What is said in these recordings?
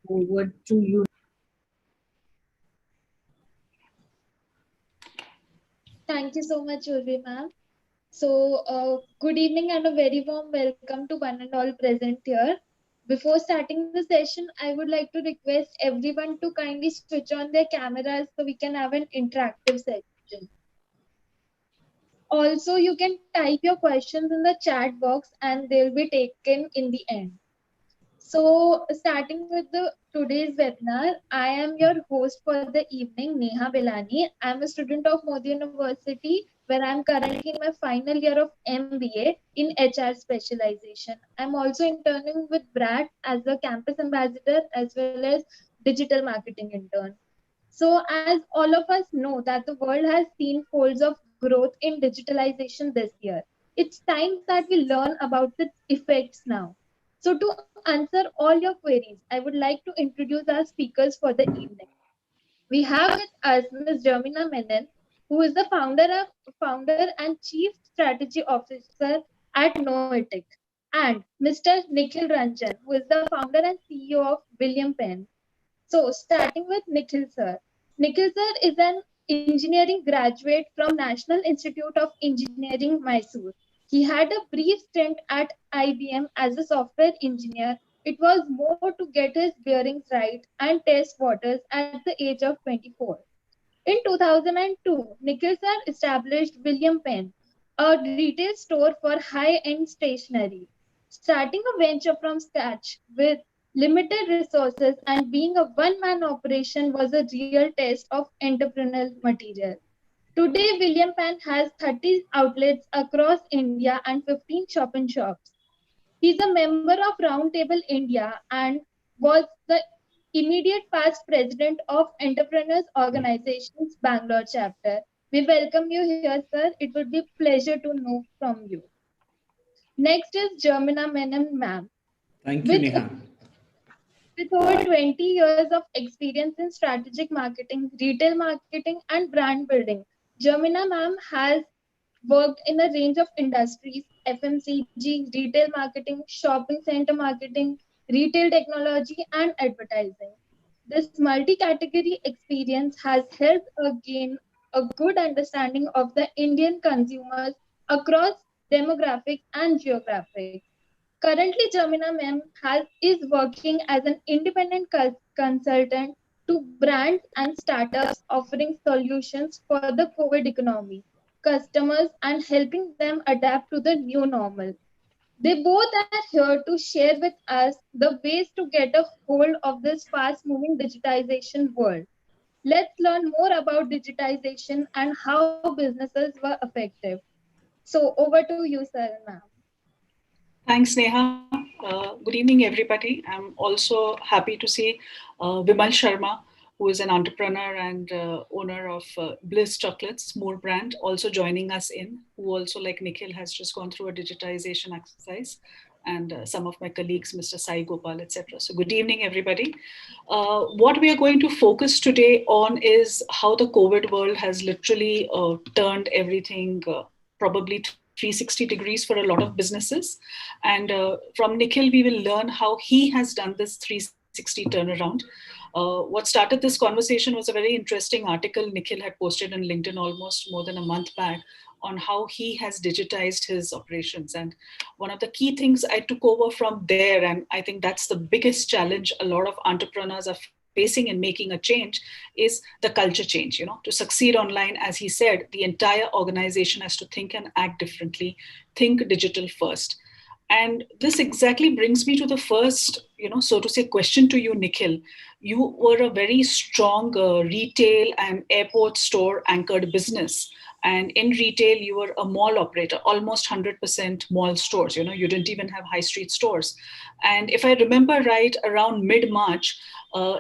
Over to you. Thank you so much, Urvi ma'am. So, good evening and a very warm welcome to one and all present here. Before starting the session, I would like to request everyone to kindly switch on their cameras so we can have an interactive session. Also, you can type your questions in the chat box and they'll be taken in the end. So, starting with the today's webinar, I am your host for the evening, Neha Belani. I'm a student of Modi University, where I'm currently in my final year of MBA in HR specialization. I'm also interning with BRATS as a campus ambassador as well as digital marketing intern. So, as all of us know that the world has seen folds of growth in digitalization this year, it's time that we learn about its effects now. So, to answer all your queries, I would like to introduce our speakers for the evening. We have with us Ms. Jermina Menon, who is the founder and Chief Strategy Officer at Knowetic, and Mr. Nikhil Ranjan, who is the founder and CEO of William Penn. So, starting with Nikhil sir. Nikhil sir is an engineering graduate from National Institute of Engineering, Mysore. He had a brief stint at IBM as a software engineer. It was more to get his bearings right and test waters at the age of 24. In 2002, Nikhil sir established William Penn, a retail store for high-end stationery. Starting a venture from scratch with limited resources and being a one-man operation was a real test of entrepreneurial material. Today, William Penn has 30 outlets across India and 15 shop-in-shops. He's a member of Roundtable India and was the immediate past president of Entrepreneurs Organization's Bangalore chapter. We welcome you here, sir. It would be a pleasure to know from you. Next is Jermina Menon, ma'am. Thank you, Neha. With over 20 years of experience in strategic marketing, retail marketing, and brand building, Jermina ma'am has worked in a range of industries: FMCG, retail marketing, shopping center marketing, retail technology, and advertising. This multi-category experience has helped her gain a good understanding of the Indian consumers across demographics and geographics. Currently, Jamina Mem is working as an independent consultant to brands and startups offering solutions for the COVID economy, customers, and helping them adapt to the new normal. They both are here to share with us the ways to get a hold of this fast moving digitization world. Let's learn more about digitization and how businesses were effective. So, over to you, sir, ma'am. Thanks, Neha. Good evening, everybody. I'm also happy to see Vimal Sharma, who is an entrepreneur and owner of Bliss Chocolates, More brand, also joining us in, who also, like Nikhil, has just gone through a digitization exercise, and some of my colleagues, Mr. Sai Gopal, etc. So good evening, everybody. What we are going to focus today on is how the COVID world has literally turned everything probably 360 degrees for a lot of businesses. And from Nikhil, we will learn how he has done this 360 turnaround. What started this conversation was a very interesting article Nikhil had posted on LinkedIn almost more than a month back on how he has digitized his operations. And one of the key things I took over from there, and I think that's the biggest challenge a lot of entrepreneurs are facing in making a change, is the culture change. You know, to succeed online, as he said, the entire organization has to think and act differently, think digital first. And this exactly brings me to the first, so to say, question to you, Nikhil. You were a very strong retail and airport store anchored business. And in retail, you were a mall operator, almost 100% mall stores. You didn't even have high street stores. And if I remember right, around mid-March,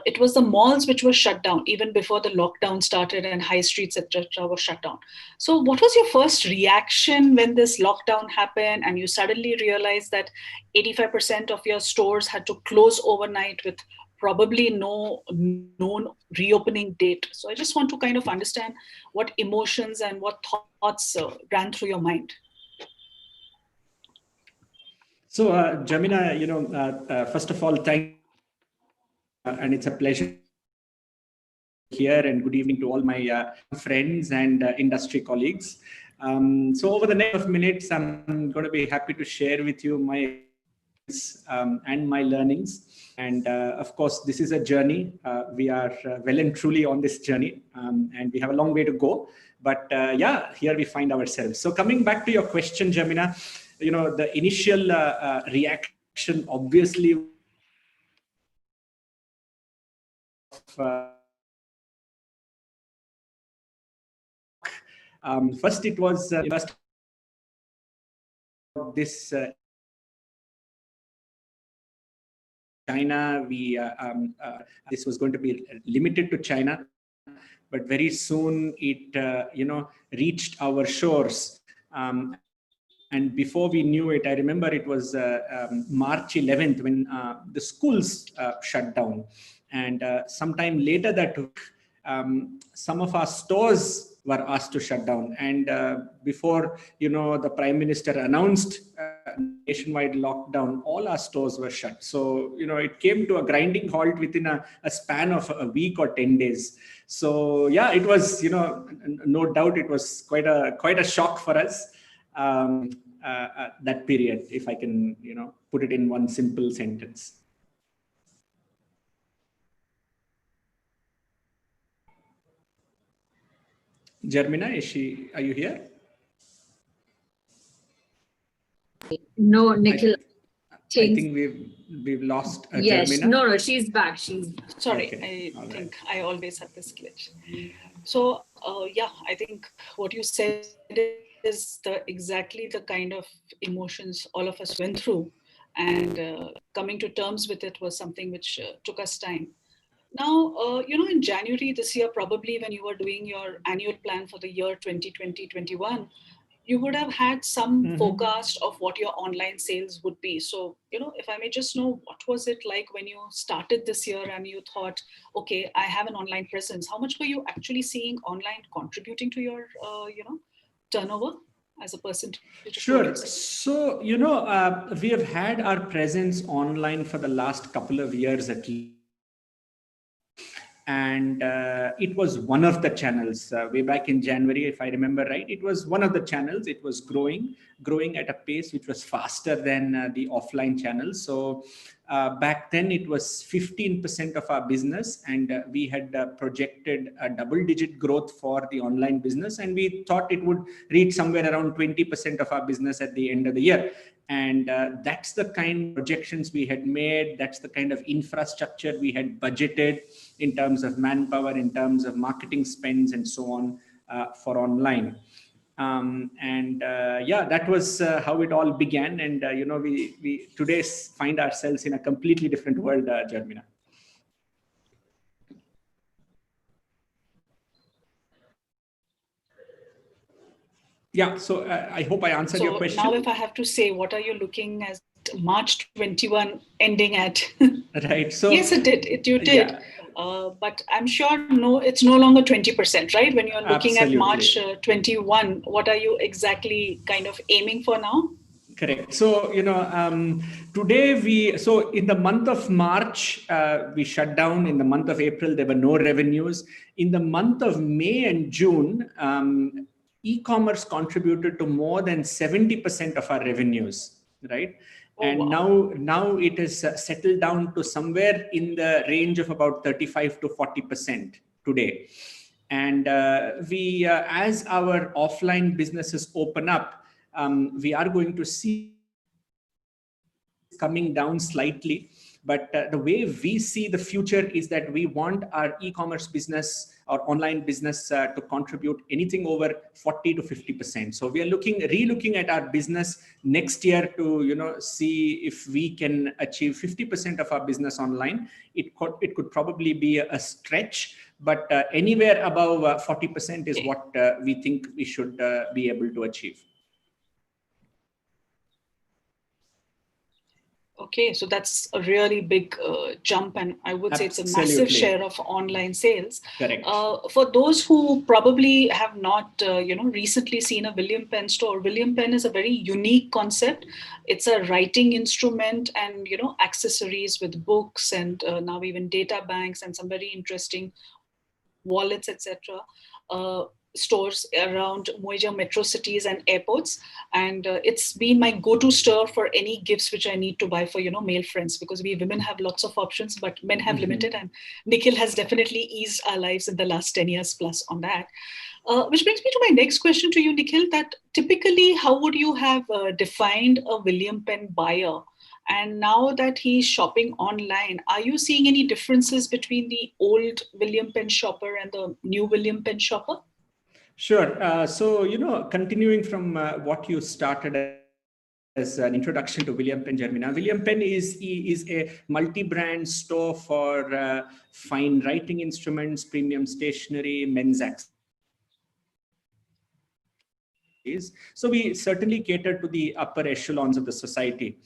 it was the malls which were shut down even before the lockdown started and high streets, etc., were shut down. So what was your first reaction when this lockdown happened and you suddenly realized that 85% of your stores had to close overnight with probably no known reopening date? So I just want to kind of understand what emotions and what thoughts ran through your mind. So, Jermina, first of all, thank you so much, and it's a pleasure here. And good evening to all my friends and industry colleagues. So, over the next minutes, I'm going to be happy to share with you my experience and my learnings. And of course, this is a journey. We are well and truly on this journey, and we have a long way to go. But yeah, here we find ourselves. So, coming back to your question, Jermina, the initial reaction obviously was shock. First, it was first this China. This was going to be limited to China, but very soon it reached our shores. And before we knew it, I remember it was March 11th when the schools shut down. And sometime later that week, some of our stores were asked to shut down. And before, the Prime Minister announced nationwide lockdown, all our stores were shut. So, it came to a grinding halt within a span of a week or 10 days. So, yeah, it was, no doubt it was quite a shock for us. That period, if I can, put it in one simple sentence. Jermina, are you here? No, Nikhil. I think we've lost yes, Jermina. no, she's back. Sorry, Okay. I think I always have this glitch. So yeah, I think what you said is exactly the kind of emotions all of us went through, and coming to terms with it was something which took us time. Now, in January this year, probably when you were doing your annual plan for the year 2020-21, you would have had some forecast of what your online sales would be. So, if I may just know, what was it like when you started this year and you thought, okay, I have an online presence? How much were you actually seeing online contributing to your, turnover as a percentage of Sure. total sales? So, we have had our presence online for the last couple of years at least. And it was one of the channels way back in January, if I remember right. It was one of the channels. It was growing at a pace which was faster than the offline channels. So back then it was 15% of our business, and we had projected a double-digit growth for the online business, and we thought it would reach somewhere around 20% of our business at the end of the year. And that's the kind of projections we had made. That's the kind of infrastructure we had budgeted in terms of manpower, in terms of marketing spends, and so on for online. Yeah, that was how it all began. And we today find ourselves in a completely different world, Jermina. Yeah, so I hope I answered your question. So now if I have to say, what are you looking at March 21 ending at? Right. So yes, it did. You did. Yeah. But I'm sure it's no longer 20%, right? When you're looking Absolutely. at March 21, what are you exactly kind of aiming for now? Correct. So, today so in the month of March, we shut down. In the month of April, there were no revenues. In the month of May and June, e-commerce contributed to more than 70% of our revenues, right? Oh, and wow. now it is settled down to somewhere in the range of about 35 to 40% today. And we, as our offline businesses open up, we are going to see coming down slightly. But the way we see the future is that we want our e-commerce business, our online business to contribute anything over 40 to 50%. So we are re-looking at our business next year to, see if we can achieve 50% of our business online. It could probably be a stretch, but anywhere above 40% is what we think we should be able to achieve. Okay, so that's a really big jump, and I would say it's a massive Absolutely. share of online sales. Correct. For those who probably have not, recently seen a William Penn store, William Penn is a very unique concept. It's a writing instrument, and accessories with books, and now even data banks and some very interesting wallets, etc. Stores around major metro cities and airports, and it's been my go-to store for any gifts which I need to buy for male friends, because we women have lots of options but men have limited, and Nikhil has definitely eased our lives in the last 10 years plus on that. Which brings me to my next question to you, Nikhil, that typically how would you have defined a William Penn buyer? And now that he's shopping online, are you seeing any differences between the old William Penn shopper and the new William Penn shopper? Sure. So, continuing from what you started as an introduction to William Penn, Jermina, William Penn is a multi-brand store for fine writing instruments, premium stationery, men's accessories. So we certainly cater to the upper echelons of the society.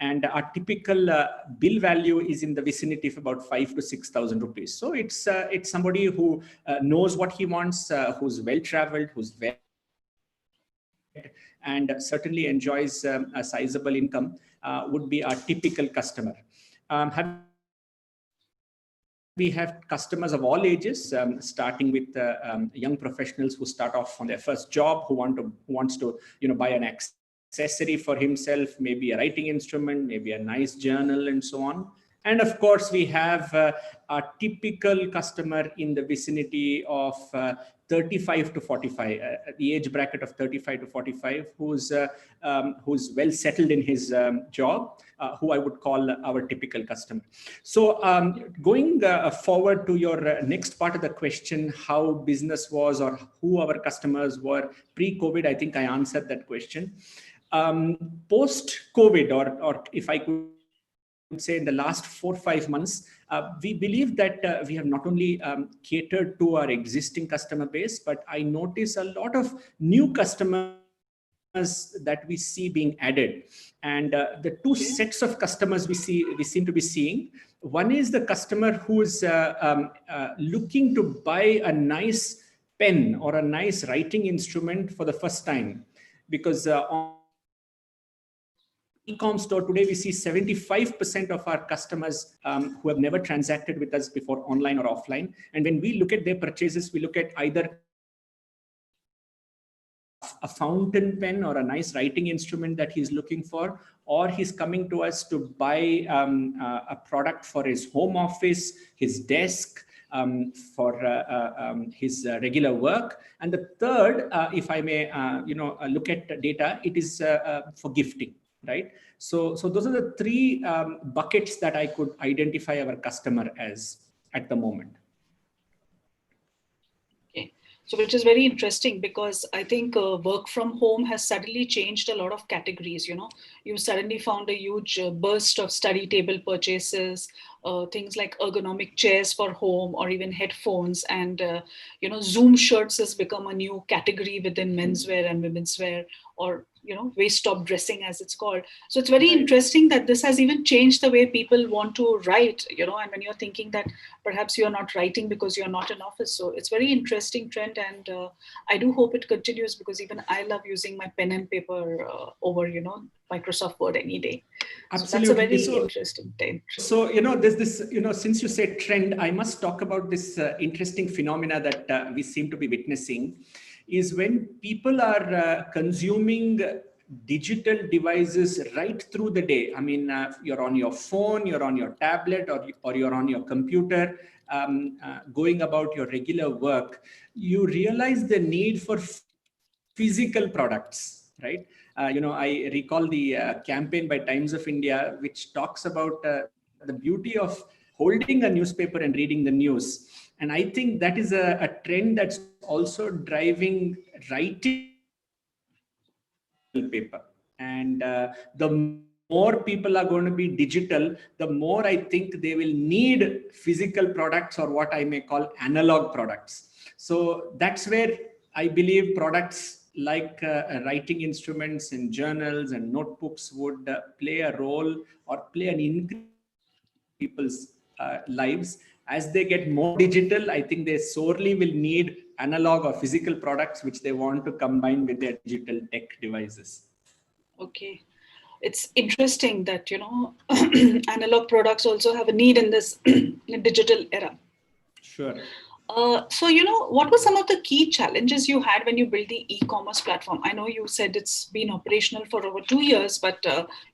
And our typical bill value is in the vicinity of about 5,000 to 6,000 rupees. So it's somebody who knows what he wants, who's well-traveled, who's well, and certainly enjoys a sizable income, would be our typical customer. We have customers of all ages, starting with young professionals who start off on their first job, who wants to buy an accessory for himself, maybe a writing instrument, maybe a nice journal, and so on. And of course, we have a typical customer in the vicinity of 35 to 45, the age bracket of 35 to 45, who's well settled in his job, who I would call our typical customer. So going forward to your next part of the question, how business was or who our customers were pre-COVID, I think I answered that question. Post-COVID, or if I could say in the last 4 or 5 months, we believe that we have not only catered to our existing customer base, but I notice a lot of new customers that we see being added. And the two sets of customers we seem to be seeing. One is the customer who's looking to buy a nice pen or a nice writing instrument for the first time, because on e-com store today, we see 75% of our customers who have never transacted with us before, online or offline. And when we look at their purchases, we look at either a fountain pen or a nice writing instrument that he's looking for, or he's coming to us to buy a product for his home office, his desk, for his regular work. And the third, if I may, look at data, it is for gifting. Right. So those are the three buckets that I could identify our customer as at the moment. Okay. So which is very interesting, because I think work from home has suddenly changed a lot of categories. You suddenly found a huge burst of study table purchases, things like ergonomic chairs for home, or even headphones, and Zoom shirts has become a new category within menswear and women's wear, or waist-top dressing as it's called. So it's very interesting that this has even changed the way people want to write, and when you're thinking that perhaps you're not writing because you're not in office. So it's very interesting trend, and I do hope it continues, because even I love using my pen and paper over, Microsoft Word any day. Absolutely. So that's a very interesting thing. So, there's this, since you say trend, I must talk about this interesting phenomena that we seem to be witnessing, is when people are consuming digital devices right through the day. I mean, you're on your phone, you're on your tablet, or you're on your computer, going about your regular work, you realize the need for physical products, right? I recall the campaign by Times of India, which talks about the beauty of holding a newspaper and reading the news. And I think that is a trend that's also driving writing paper. And the more people are going to be digital, the more I think they will need physical products, or what I may call analog products. So that's where I believe products like writing instruments and journals and notebooks would play a role or play an increase in people's lives. As they get more digital, I think they sorely will need analog or physical products which they want to combine with their digital tech devices. Okay. It's interesting that, analog products also have a need in this digital era. Sure. So, what were some of the key challenges you had when you built the e-commerce platform? I know you said it's been operational for over 2 years, but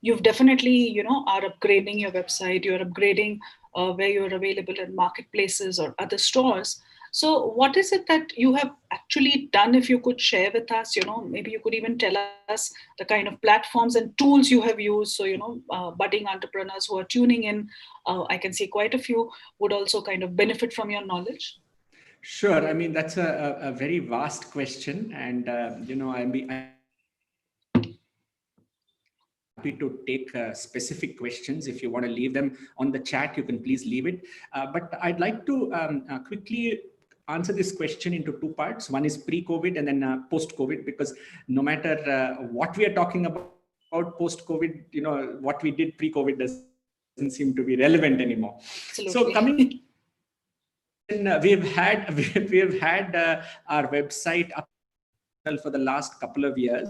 you've definitely, are upgrading your website, you're upgrading where you're available in marketplaces or other stores. So what is it that you have actually done? If you could share with us, maybe you could even tell us the kind of platforms and tools you have used. So, budding entrepreneurs who are tuning in, I can see quite a few would also kind of benefit from your knowledge. Sure. I mean, that's a very vast question. And, I'm happy to take specific questions. If you want to leave them on the chat, you can please leave it. But I'd like to quickly answer this question into two parts. One is pre-COVID and then post-COVID, because no matter what we are talking about post-COVID, what we did pre-COVID doesn't seem to be relevant anymore. Absolutely. So coming we've had our website up for the last couple of years,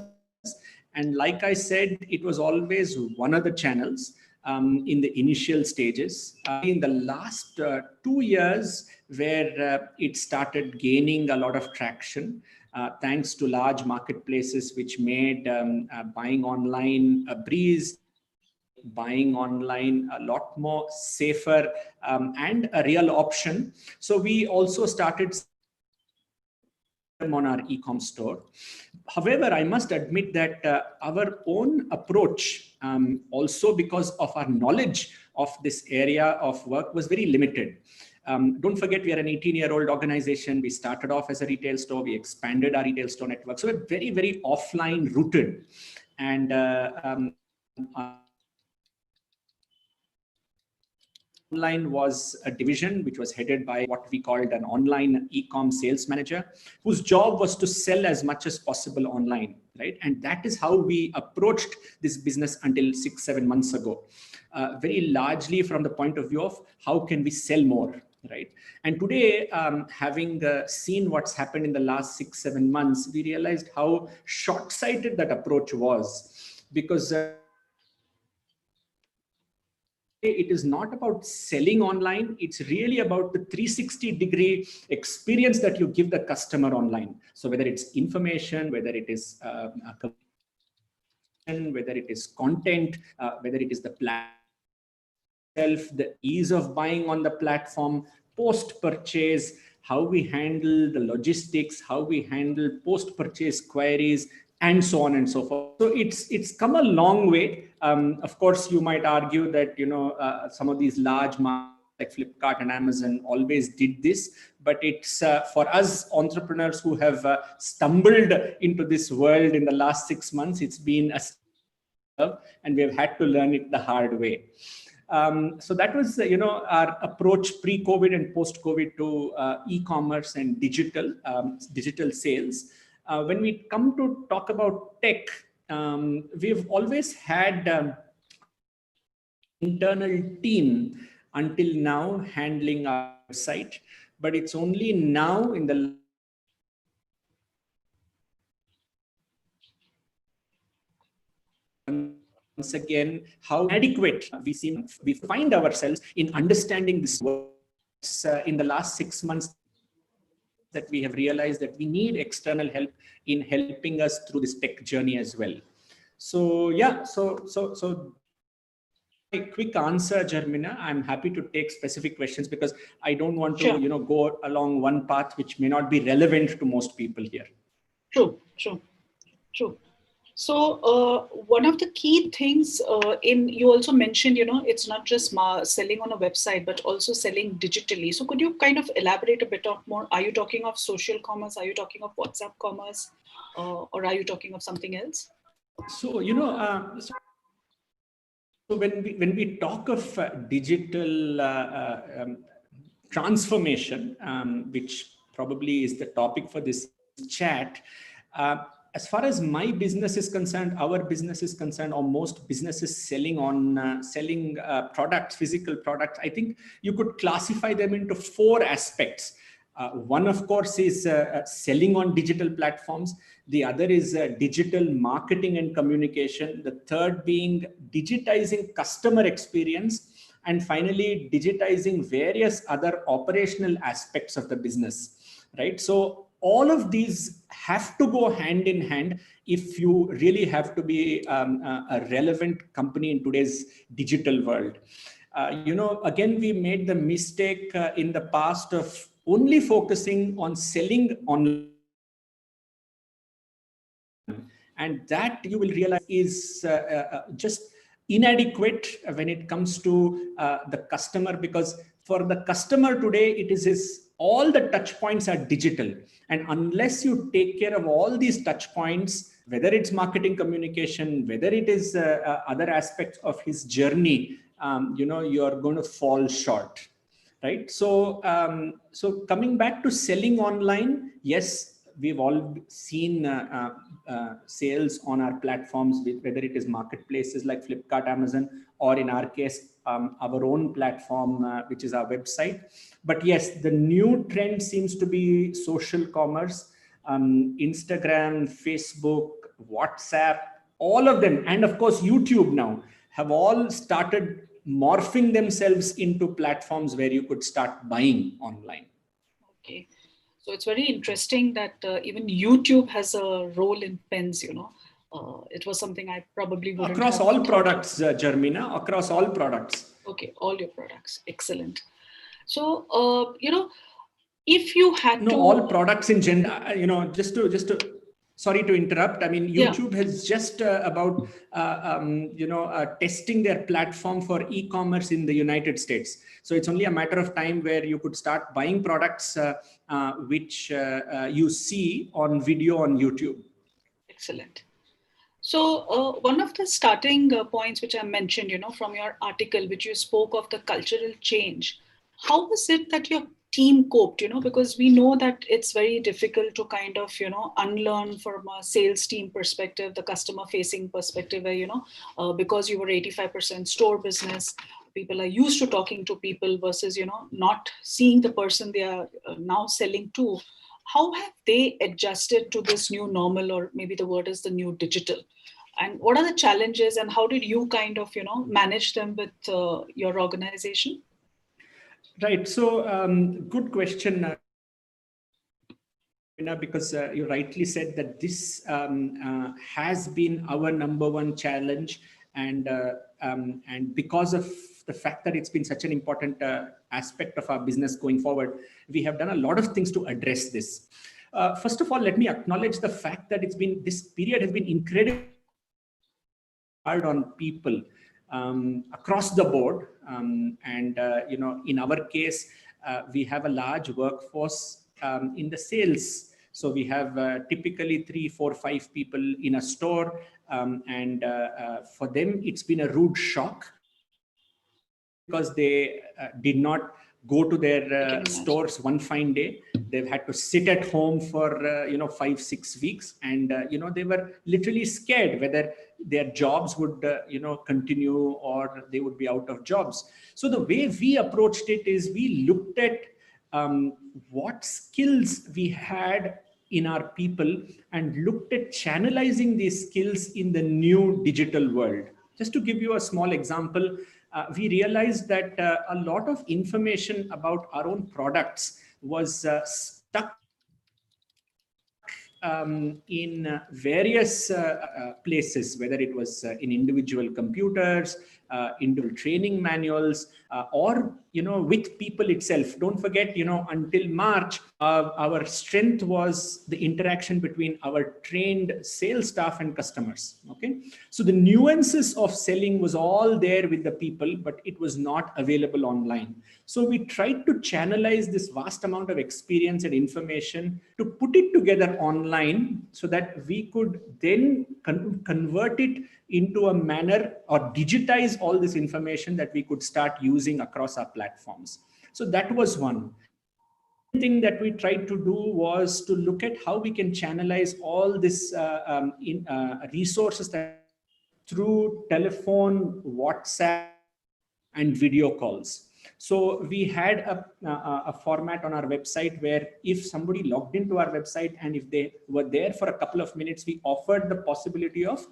and like I said, it was always one of the channels in the initial stages. In the last 2 years, where it started gaining a lot of traction, thanks to large marketplaces which made buying online a breeze, buying online a lot more safer and a real option. So we also started on our e-com store. However, I must admit that our own approach, also because of our knowledge of this area of work, was very limited. Don't forget, we are an 18-year-old organization. We started off as a retail store. We expanded our retail store network. So we're very, very offline rooted. And online was a division which was headed by what we called an online e-com sales manager, whose job was to sell as much as possible online, right? And that is how we approached this business until 6-7 months ago, very largely from the point of view of how can we sell more, right? And today, having seen what's happened in the last 6-7 months, we realized how short-sighted that approach was, because it is not about selling online. It's really about the 360-degree experience that you give the customer online. So whether it's information, whether it is whether it is content, whether it is the platform itself, the ease of buying on the platform, post-purchase, how we handle the logistics, how we handle post-purchase queries, and so on and so forth. So it's come a long way. Of course, you might argue that some of these large markets like Flipkart and Amazon always did this, but it's for us entrepreneurs who have stumbled into this world in the last 6 months, it's been a and we've had to learn it the hard way. So that was, our approach pre-COVID and post-COVID to e-commerce and digital sales. When we come to talk about tech, we've always had internal team until now handling our website, but it's only now in the once again how adequate we find ourselves in understanding this work. In the last 6 months that we have realized that we need external help in helping us through this tech journey as well. So yeah, so a quick answer, Jermina. I'm happy to take specific questions because I don't want to, Sure. Go along one path which may not be relevant to most people here. True. So one of the key things you also mentioned, it's not just selling on a website, but also selling digitally. So could you kind of elaborate a bit more? Are you talking of social commerce? Are you talking of WhatsApp commerce? Or are you talking of something else? So, so when we talk of digital transformation, which probably is the topic for this chat, as far as my business is concerned, our business is concerned, or most businesses selling on selling products, physical products, I think you could classify them into 4 aspects. One, of course, is selling on digital platforms. The other is digital marketing and communication. The third being digitizing customer experience. And finally, digitizing various other operational aspects of the business, right? So all of these have to go hand in hand if you really have to be a relevant company in today's digital world. Again, we made the mistake in the past of only focusing on selling online. And that, you will realize, is just inadequate when it comes to the customer, because for the customer today, it is all the touch points are digital. And unless you take care of all these touch points, whether it's marketing communication, whether it is other aspects of his journey, you are going to fall short, right? So, so coming back to selling online, yes, we've all seen sales on our platforms, whether it is marketplaces like Flipkart, Amazon, or in our case, our own platform, which is our website. But yes, the new trend seems to be social commerce, Instagram, Facebook, WhatsApp, all of them, and of course, YouTube now, have all started morphing themselves into platforms where you could start buying online. Okay. So it's very interesting that even YouTube has a role in pens, it was something I probably wouldn't across have all products, Jermina, across all products. Okay, all your products. Excellent. So, if you had to... all products in general, just to sorry to interrupt. I mean, YouTube has just about, testing their platform for e-commerce in the United States. So it's only a matter of time where you could start buying products which you see on video on YouTube. Excellent. So one of the starting points which I mentioned, from your article, which you spoke of the cultural change, how was it that your team coped, because we know that it's very difficult to kind of, unlearn from a sales team perspective, the customer facing perspective, where, because you were 85% store business, people are used to talking to people versus, not seeing the person they are now selling to. How have they adjusted to this new normal, or maybe the word is the new digital? And what are the challenges, and how did you kind of, manage them with your organization? Right. So good question, because you rightly said that this has been our number one challenge. And because of the fact that it's been such an important aspect of our business going forward, we have done a lot of things to address this. First of all, let me acknowledge the fact that this period has been incredibly hard on people across the board. In our case, we have a large workforce in the sales. So we have typically 3, 4, 5 people in a store. For them, it's been a rude shock because they did not go to their stores one fine day. They've had to sit at home for 5, 6 weeks, and they were literally scared whether their jobs would continue or they would be out of jobs. So the way we approached it is we looked at what skills we had in our people and looked at channelizing these skills in the new digital world. Just to give you a small example, we realized that a lot of information about our own products was stuck in various places, whether it was in individual computers, individual training manuals, or with people itself. Don't forget, until March, our strength was the interaction between our trained sales staff and customers. Okay, so the nuances of selling was all there with the people, but it was not available online. So we tried to channelize this vast amount of experience and information to put it together online so that we could then convert it into a manner or digitize all this information that we could start using across our platforms. So that was one. thing that we tried to do was to look at how we can channelize all this resources that through telephone, WhatsApp, and video calls. So we had a format on our website where if somebody logged into our website and if they were there for a couple of minutes, we offered the possibility of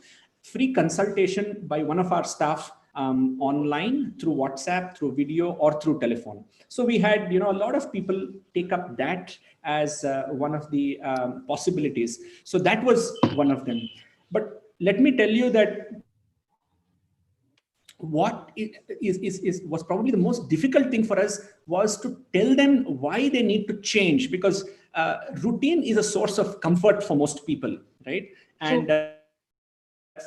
free consultation by one of our staff online through WhatsApp, through video, or through telephone. So we had, a lot of people take up that as one of the possibilities. So that was one of them. But let me tell you that what was probably the most difficult thing for us was to tell them why they need to change, because routine is a source of comfort for most people, right? And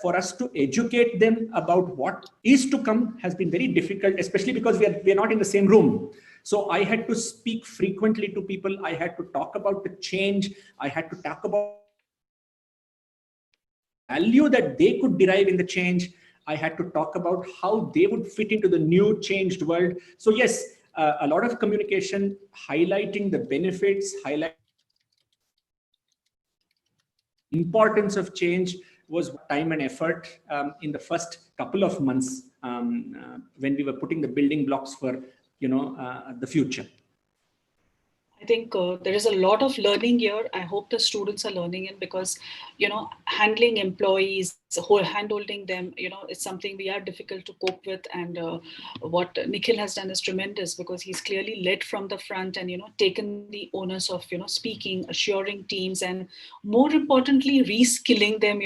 for us to educate them about what is to come has been very difficult, especially because we are not in the same room. So I had to speak frequently to people. I had to talk about the change. I had to talk about value that they could derive in the change. I had to talk about how they would fit into the new changed world. So yes, a lot of communication, highlighting the benefits, highlighting importance of change was time and effort in the first couple of months when we were putting the building blocks for the future. I think there is a lot of learning here. I hope the students are learning it, because, handling employees, handholding them, it's something we are difficult to cope with. And what Nikhil has done is tremendous, because he's clearly led from the front and, taken the onus of, speaking, assuring teams, and more importantly, reskilling them,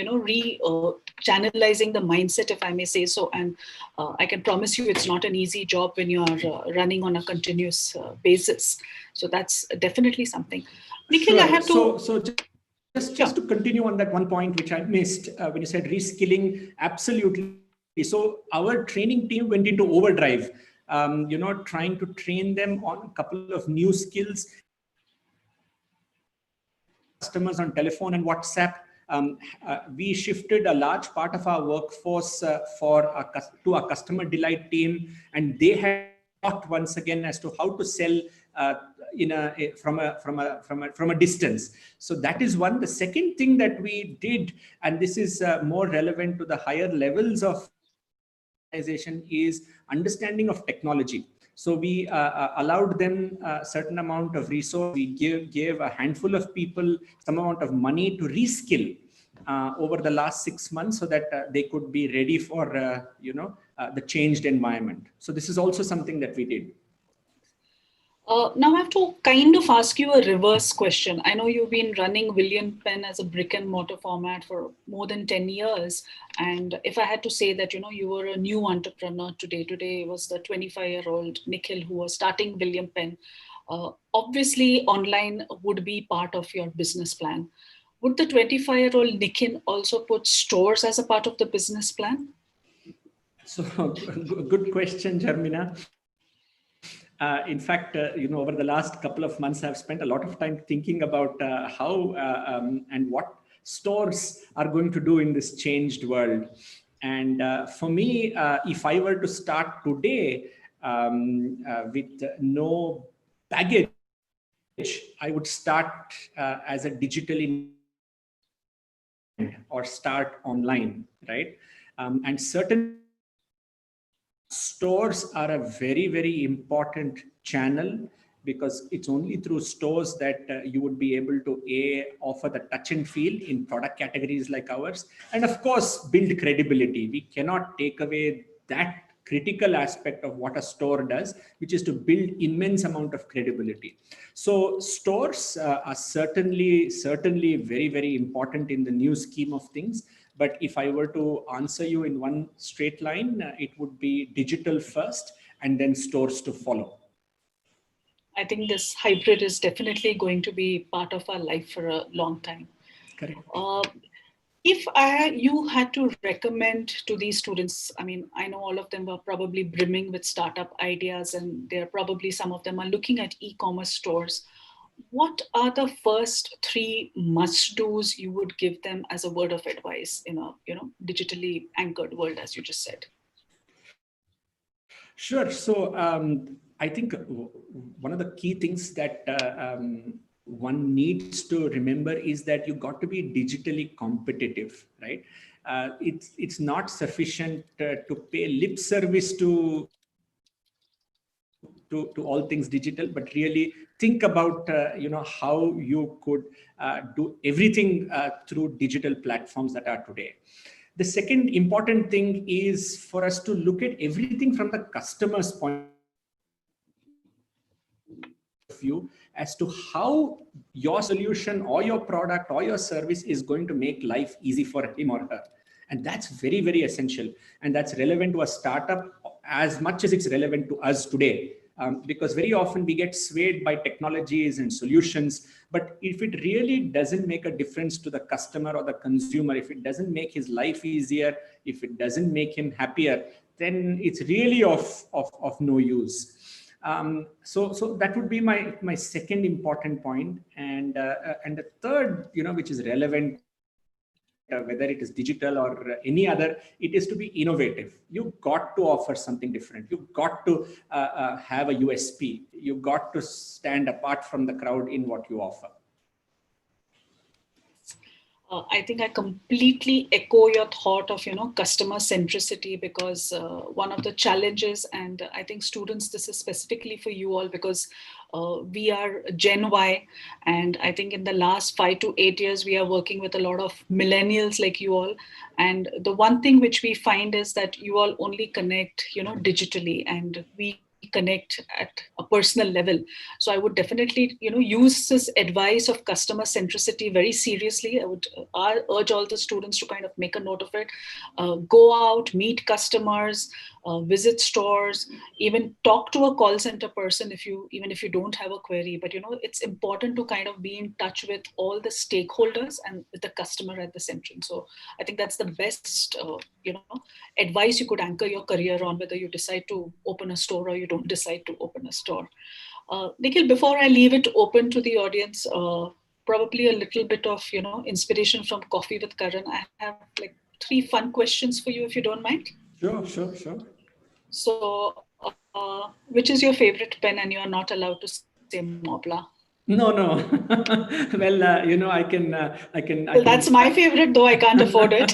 channelizing the mindset, if I may say so. And I can promise you it's not an easy job when you are running on a continuous basis. So that's definitely something. Nikhil, sure. I have to... So just to continue on that one point, which I missed when you said reskilling, absolutely. So our training team went into overdrive, trying to train them on a couple of new skills. Customers on telephone and WhatsApp. We shifted a large part of our workforce to our customer delight team, and they had taught once again as to how to sell from a distance. So that is one. The second thing that we did, and this is more relevant to the higher levels of organization, is understanding of technology. So we allowed them a certain amount of resource. We gave a handful of people some amount of money to reskill over the last 6 months, so that they could be ready for the changed environment. So this is also something that we did. Now I have to kind of ask you a reverse question. I know you've been running William Penn as a brick and mortar format for more than 10 years. And if I had to say that, you were a new entrepreneur today was the 25-year-old Nikhil who was starting William Penn. Obviously, online would be part of your business plan. Would the 25-year-old Nikhil also put stores as a part of the business plan? So good question, Jermina. In fact, over the last couple of months, I've spent a lot of time thinking about how and what stores are going to do in this changed world. And for me, if I were to start today with no baggage, I would start as a digitally or start online, right? And certain stores are a very, very important channel, because it's only through stores that you would be able to offer the touch and feel in product categories like ours, and of course build credibility. We cannot take away that critical aspect of what a store does, which is to build immense amount of credibility. So stores are certainly very, very important in the new scheme of things. But if I were to answer you in one straight line, it would be digital first and then stores to follow. I think this hybrid is definitely going to be part of our life for a long time. Correct. If you had to recommend to these students, I mean, I know all of them were probably brimming with startup ideas, and there probably some of them are looking at e-commerce stores. What are the first 3 must-dos you would give them as a word of advice in a digitally anchored world, as you just said? Sure. So I think one of the key things that one needs to remember is that you got to be digitally competitive, right? It's not sufficient to pay lip service to all things digital, but really think about how you could do everything through digital platforms that are today. The second important thing is for us to look at everything from the customer's point of view as to how your solution or your product or your service is going to make life easy for him or her. And that's very, very essential. And that's relevant to a startup as much as it's relevant to us today. Because very often we get swayed by technologies and solutions, but if it really doesn't make a difference to the customer or the consumer, if it doesn't make his life easier, if it doesn't make him happier, then it's really of no use. So that would be my second important point. And the third, which is relevant, whether it is digital or any other, it is to be innovative. You've got to offer something different. You've got to have a USP. You've got to stand apart from the crowd in what you offer. I think I completely echo your thought of, customer centricity, because one of the challenges, and I think students, this is specifically for you all, because we are Gen Y, and I think in the last 5 to 8 years, we are working with a lot of millennials like you all. And the one thing which we find is that you all only connect, digitally, and we connect at a personal level. So I would definitely, use this advice of customer centricity very seriously. I would urge all the students to kind of make a note of it. Go out, meet customers, visit stores, even talk to a call center person even if you don't have a query. But it's important to kind of be in touch with all the stakeholders and with the customer at the center. So I think that's the best advice you could anchor your career on, whether you decide to open a store or you don't decide to open a store. Nikhil, before I leave it open to the audience, probably a little bit of inspiration from Coffee with Karan, I have like 3 fun questions for you, if you don't mind. Sure. So, which is your favorite pen? And you are not allowed to say Mobla. No. Well, I can. Well, that's my favorite, though I can't afford it.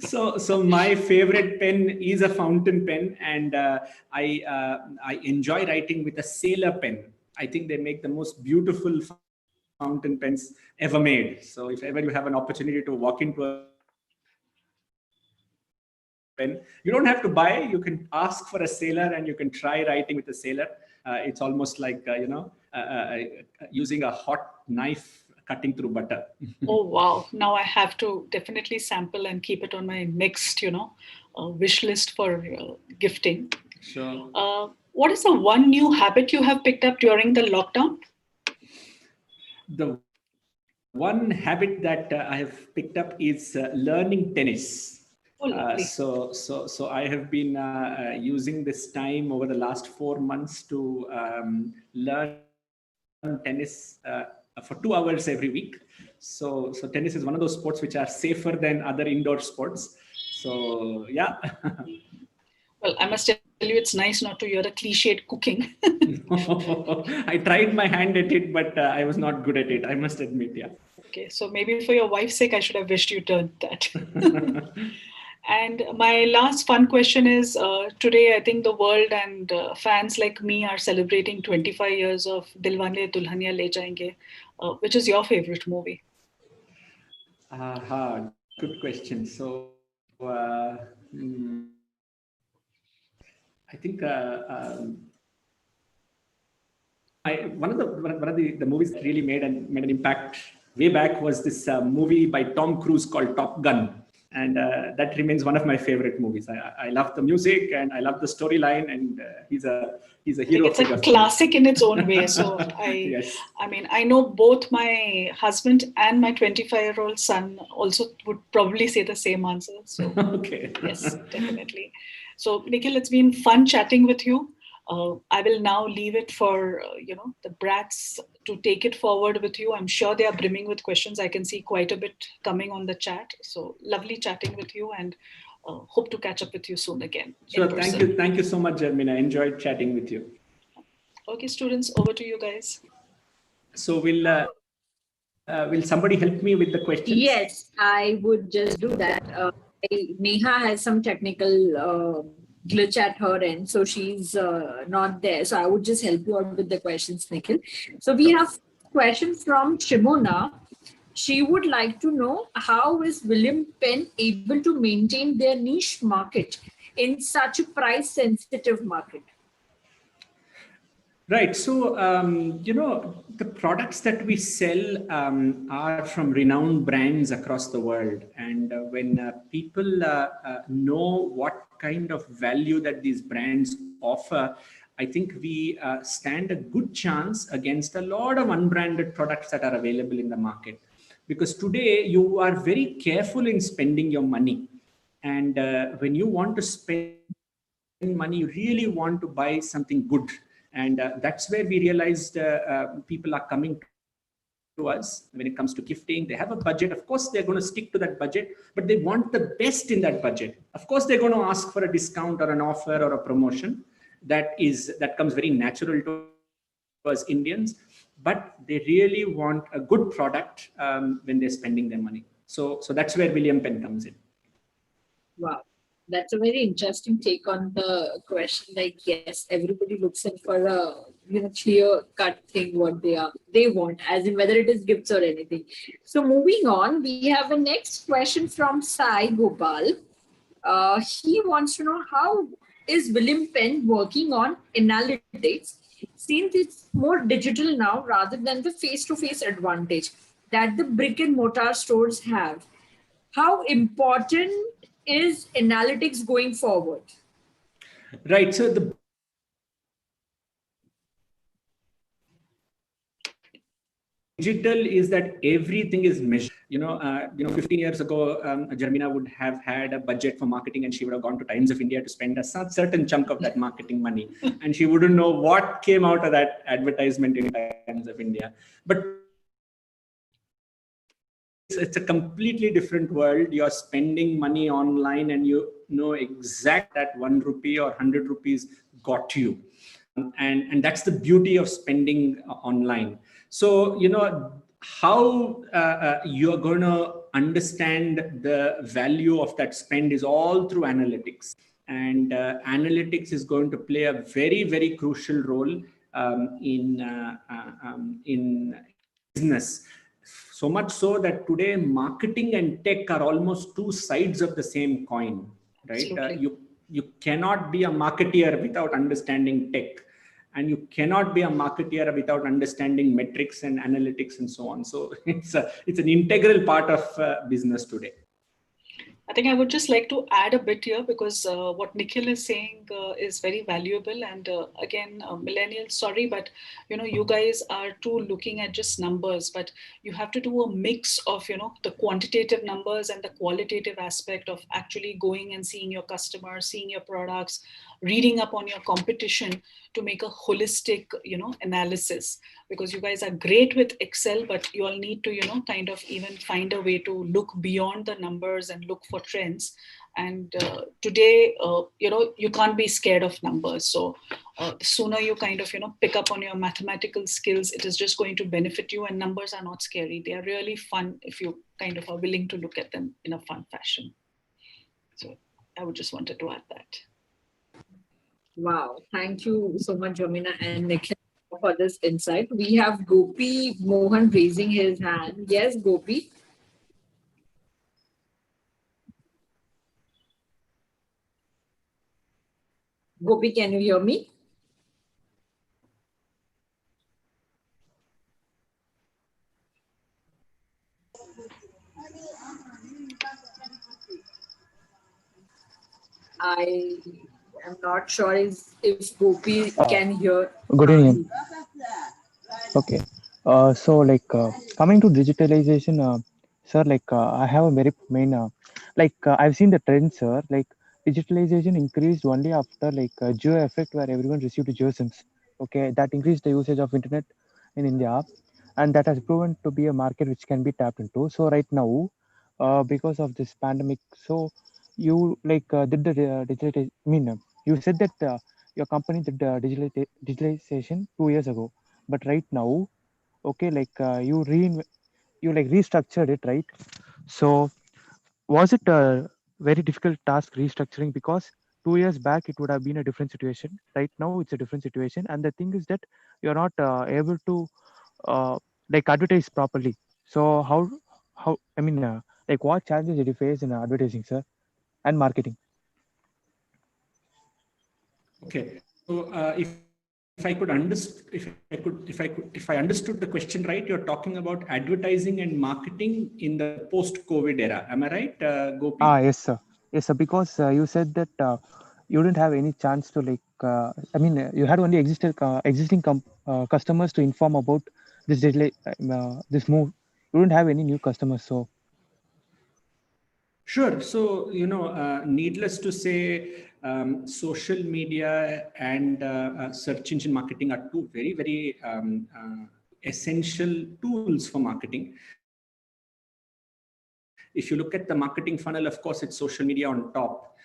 So my favorite pen is a fountain pen, and I enjoy writing with a sailor pen. I think they make the most beautiful fountain pens ever made. So if ever you have an opportunity to walk into a pen, you don't have to buy. You can ask for a sailor, and you can try writing with a sailor. It's almost like using a hot knife cutting through butter. Oh, wow. Now I have to definitely sample and keep it on my next, wish list for gifting. Sure. What is the one new habit you have picked up during the lockdown? The one habit that I have picked up is learning tennis. So I have been using this time over the last 4 months to learn tennis for 2 hours every week. So tennis is one of those sports which are safer than other indoor sports. So yeah. Well, I must tell you, it's nice not to hear a cliched cooking. I tried my hand at it, but I was not good at it, I must admit. Yeah. Okay, so maybe for your wife's sake, I should have wished you did that. And my last fun question is, today I think the world and fans like me are celebrating 25 years of Dilwale Dulhania Le Jayenge. Which is your favorite movie? Good question. So I think one of the movies that really made an impact way back was this movie by Tom Cruise called Top Gun. And that remains one of my favorite movies. I love the music and I love the storyline, and he's a hero. It's a classic in its own way. So yes. I mean, I know both my husband and my 25-year-old son also would probably say the same answer. So okay. Yes, definitely. So Nikhil, it's been fun chatting with you. I will now leave it for the BRATS to take it forward with you. I'm sure they are brimming with questions. I can see quite a bit coming on the chat. So lovely chatting with you, and hope to catch up with you soon again. Sure. Thank you so much, Jermina. Enjoyed chatting with you. Okay, students, over to you guys. So will somebody help me with the questions? Yes, I would just do that. Neha has some technical glitch at her end, so she's not there. So I would just help you out with the questions, Nikhil. So we have questions from Shimona. She would like to know, how is William Penn able to maintain their niche market in such a price-sensitive market? Right. So, the products that we sell are from renowned brands across the world. And when people know what kind of value that these brands offer, I think we stand a good chance against a lot of unbranded products that are available in the market. Because today you are very careful in spending your money. And when you want to spend money, you really want to buy something good. And that's where we realized people are coming to us when it comes to gifting. They have a budget. Of course, they're going to stick to that budget, but they want the best in that budget. Of course, they're going to ask for a discount or an offer or a promotion. That comes very natural to us Indians, but they really want a good product when they're spending their money. So that's where William Penn comes in. Wow, that's a very interesting take on the question. Like, yes, everybody looks in for a clear cut thing what they want, as in whether it is gifts or anything. So moving on, we have a next question from Sai Gopal. He wants to know, how is William Penn working on analytics, since it's more digital now rather than the face-to-face advantage that the brick and mortar stores have. How important is analytics going forward? Right. So the digital is that everything is measured. 15 years ago, Jermina would have had a budget for marketing, and she would have gone to Times of India to spend a certain chunk of that marketing money, and she wouldn't know what came out of that advertisement in Times of India. But it's a completely different world. You're spending money online, and you know exact that 1 rupee or 100 rupees got you. And that's the beauty of spending online. So, how you're going to understand the value of that spend is all through analytics. And analytics is going to play a very, very crucial role in business. So much so that today marketing and tech are almost two sides of the same coin, right? You cannot be a marketeer without understanding tech, and you cannot be a marketeer without understanding metrics and analytics and so on. So it's an integral part of business today. I think I would just like to add a bit here, because what Nikhil is saying is very valuable. And again, millennials, sorry, but you guys are too looking at just numbers, but you have to do a mix of the quantitative numbers and the qualitative aspect of actually going and seeing your customers, seeing your products, reading up on your competition to make a holistic analysis. Because you guys are great with Excel, but you all need to kind of even find a way to look beyond the numbers and look for trends. And today you can't be scared of numbers. So the sooner you kind of pick up on your mathematical skills, it is just going to benefit you. And numbers are not scary. They are really fun if you kind of are willing to look at them in a fun fashion. So I would just wanted to add that. Wow, thank you so much, Jermina and Nikhil, for this insight. We have Gopi Mohan raising his hand. Yes, Gopi. Gopi, can you hear me? I am not sure if Gopi can hear. Good evening. Okay. Coming to digitalization, sir, I have a very main, I've seen the trend, sir. Digitalization increased only after geo effect, where everyone received geo sims. Okay, that increased the usage of internet in India, and that has proven to be a market which can be tapped into. So right now, because of this pandemic, so you like did the digital. I mean, you said that your company did digitalization 2 years ago, but right now, okay, like you like restructured it, right? So was it a very difficult task restructuring, because 2 years back it would have been a different situation. Right now it's a different situation, and the thing is that you're not able to uh, like advertise properly. So how I mean, like what challenges did you face in advertising, sir, and marketing? Okay, so if I understood the question right, you're talking about advertising and marketing in the post-COVID era. Am I right, Ah, Gopi? yes, sir. Yes, sir. Because you said that you didn't have any chance to like. I mean, you had only existing customers to inform about this delay, this move. You didn't have any new customers, so Sure. So, needless to say, social media and search engine marketing are two very, very essential tools for marketing. If you look at the marketing funnel, of course, it's social media on top.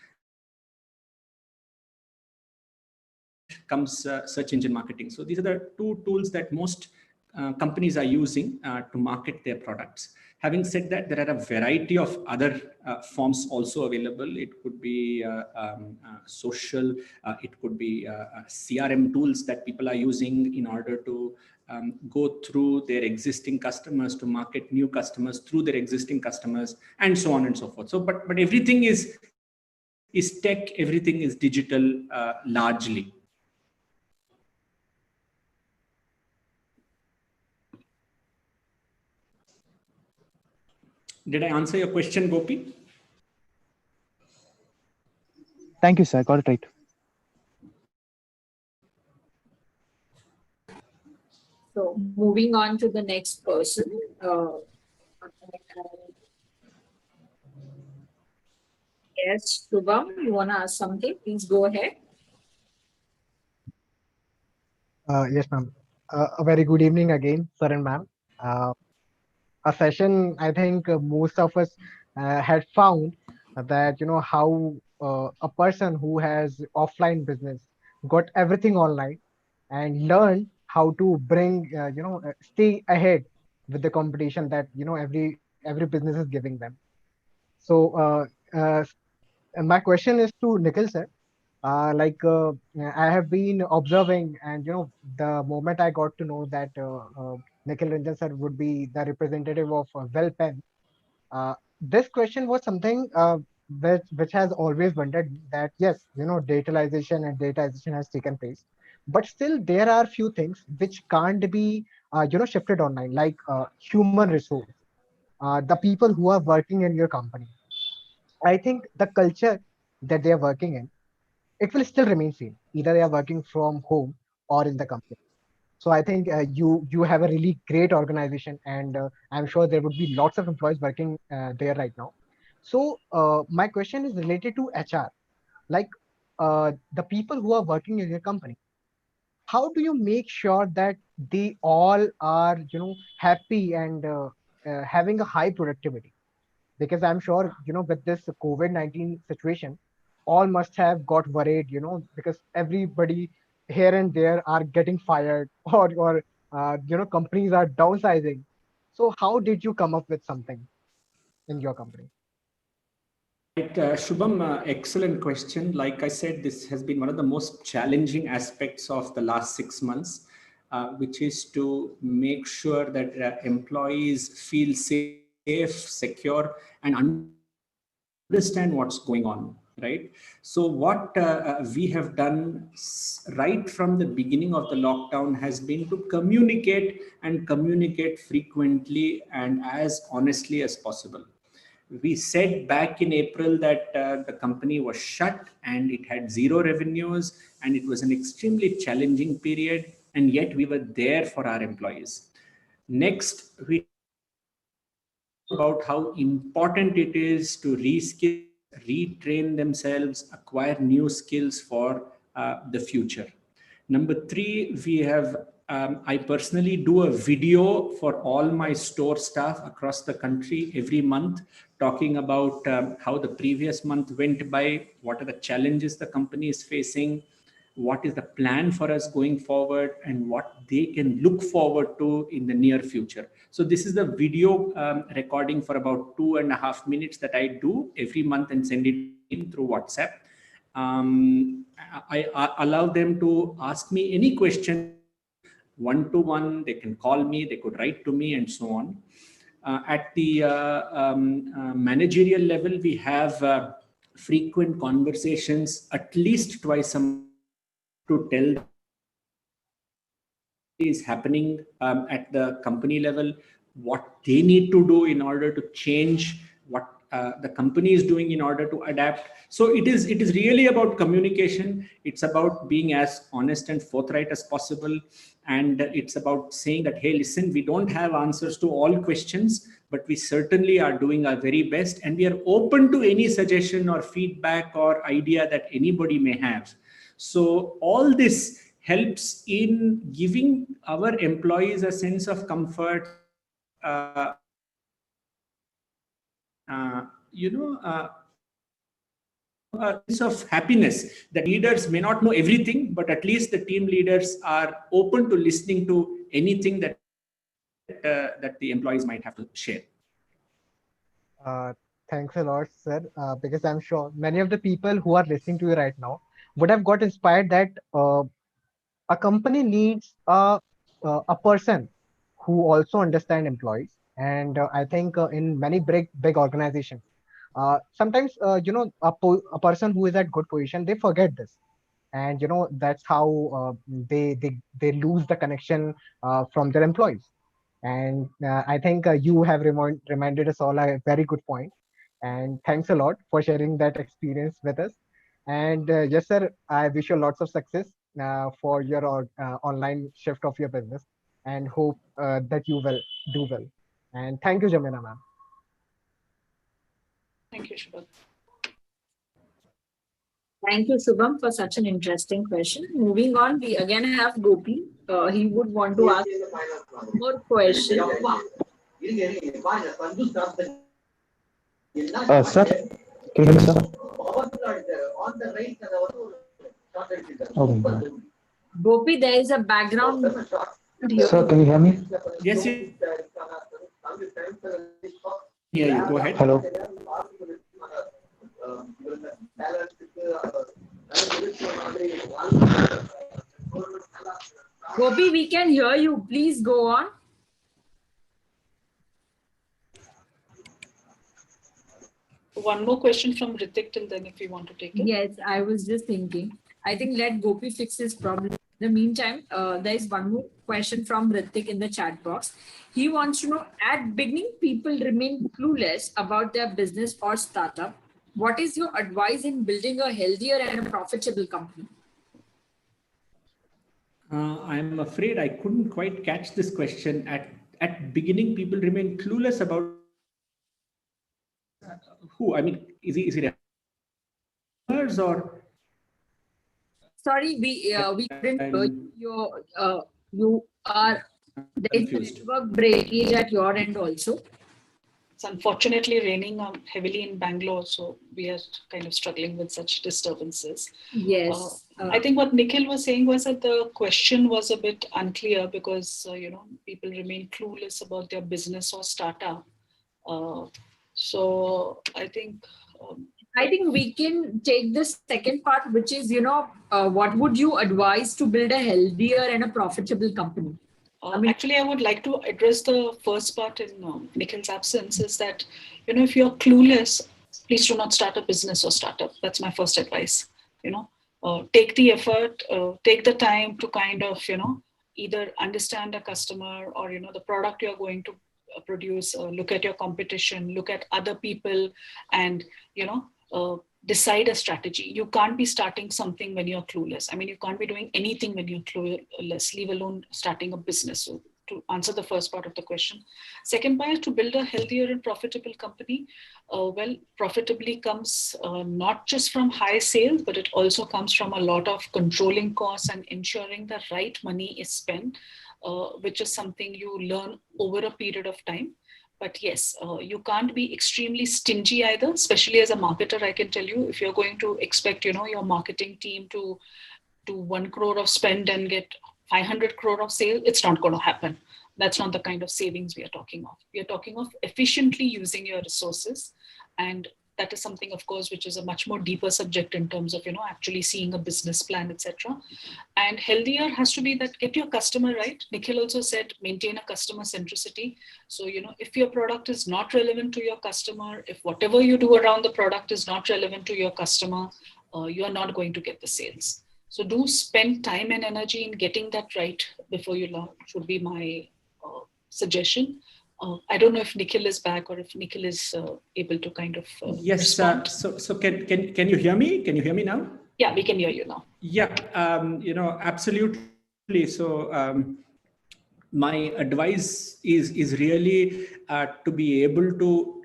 And comes search engine marketing. So these are the two tools that most companies are using to market their products. Having said that, there are a variety of other forms also available. It could be social, it could be CRM tools that people are using in order to go through their existing customers, to market new customers through their existing customers, and so on and so forth. So, but everything is tech, everything is digital largely. Did I answer your question, Gopi? thank you, sir. Got it right. So moving on to the next person. Yes, Shubham, you want to ask something? Please go ahead. Yes, ma'am. A very good evening again, sir and ma'am. Uh, a session I think most of us had found that how a person who has offline business got everything online and learned how to bring stay ahead with the competition that every business is giving them. So my question is to Nikhil sir. I have been observing, and the moment I got to know that Nikhil Ranjan sir would be the representative of Well Penn, this question was something which has always wondered me, that yes, digitalization and digitization has taken place, but still there are few things which can't be shifted online, like human resource, the people who are working in your company. I think the culture that they are working in, it will still remain same. Either they are working from home or in the company. So I think you have a really great organization, and I'm sure there would be lots of employees working there right now. So my question is related to HR, like the people who are working in your company. How do you make sure that they all are happy and having a high productivity? Because I'm sure with this COVID-19 situation, all must have got worried, because everybody here and there are getting fired or companies are downsizing. So how did you come up with something in your company? Right, Shubham, excellent question. Like I said, this has been one of the most challenging aspects of the last 6 months, which is to make sure that employees feel safe, secure, and understand what's going on. Right. So, what we have done right from the beginning of the lockdown has been to communicate frequently and as honestly as possible. We said back in April that the company was shut and it had zero revenues and it was an extremely challenging period, and yet we were there for our employees. Next, we talked about how important it is to reskill employees, retrain themselves, acquire new skills for the future. Number three, we have I personally do a video for all my store staff across the country every month, talking about how the previous month went by, what are the challenges the company is facing, what is the plan for us going forward, and what they can look forward to in the near future. So this is the video recording for about 2.5 minutes that I do every month and send it in through WhatsApp. I allow them to ask me any question one to one. They can call me, they could write to me, and so on. At the managerial level, we have frequent conversations at least twice a month to tell is happening at the company level, what they need to do in order to change, what the company is doing in order to adapt. So it is really about communication. It's about being as honest and forthright as possible, and it's about saying that, hey, listen, we don't have answers to all questions, but we certainly are doing our very best, and we are open to any suggestion or feedback or idea that anybody may have. So all this helps in giving our employees a sense of comfort, a sense of happiness that leaders may not know everything, but at least the team leaders are open to listening to anything that the employees might have to share. Thanks a lot, sir, because I'm sure many of the people who are listening to you right now would have got inspired that a company needs a person who also understand employees. And I think in many big organizations, sometimes a person who is at good position, they forget this, and that's how they lose the connection from their employees. And I think you have reminded us all a very good point. And thanks a lot for sharing that experience with us. And yes, sir, I wish you lots of success for your online shift of your business, and hope that you will do well. And thank you, Jermina ma'am. Thank you, Shubham. Thank you, Shubham, for such an interesting question. Moving on, we again have Gopi. He would want to ask more questions. Sir, can you hear me, sir? Okay. Gopi, there is a background here. Sir, can you hear me? Yes, yeah, you go ahead. Hello. Gopi, we can hear you. Please go on. One more question from Ritik till then, if you want to take it. Yes, I was just thinking. I think let Gopi fix his problem. In the meantime, there is one more question from Ritik in the chat box. He wants to know, at beginning, people remain clueless about their business or startup. What is your advice in building a healthier and a profitable company? I'm afraid I couldn't quite catch this question. At beginning, people remain clueless about who? I mean, is it or? Sorry, we couldn't hear you. You are there is a network breakage at your end also. It's unfortunately raining heavily in Bangalore, so we are kind of struggling with such disturbances. Yes. I think what Nikhil was saying was that the question was a bit unclear because, people remain clueless about their business or startup. So I think we can take the second part, which is, what would you advise to build a healthier and a profitable company? Actually, I would like to address the first part in Nikhil's absence, is that, if you're clueless, please do not start a business or startup. That's my first advice. Take the effort, take the time to kind of, either understand a customer or, the product you're going to produce, look at your competition, look at other people, and, decide a strategy. You can't be starting something when you're clueless. I mean, you can't be doing anything when you're clueless, leave alone starting a business. So to answer the first part of the question. Second part is to build a healthier and profitable company. Well, profitably comes not just from high sales, but it also comes from a lot of controlling costs and ensuring the right money is spent, which is something you learn over a period of time. But yes, you can't be extremely stingy either, especially as a marketer. I can tell you, if you're going to expect, your marketing team to do 1 crore of spend and get 500 crore of sale, it's not going to happen. That's not the kind of savings we are talking of. We are talking of efficiently using your resources. And that is something, of course, which is a much more deeper subject in terms of, actually seeing a business plan, etc. And healthier has to be that get your customer right. Nikhil also said, maintain a customer centricity. So, if your product is not relevant to your customer, if whatever you do around the product is not relevant to your customer, you are not going to get the sales. So do spend time and energy in getting that right before you launch would be my suggestion. I don't know if Nikhil is back or if Nikhil is able to kind of yes. Respond. So can you hear me? Can you hear me now? Yeah, we can hear you now. Yeah. Absolutely. So my advice is really to be able to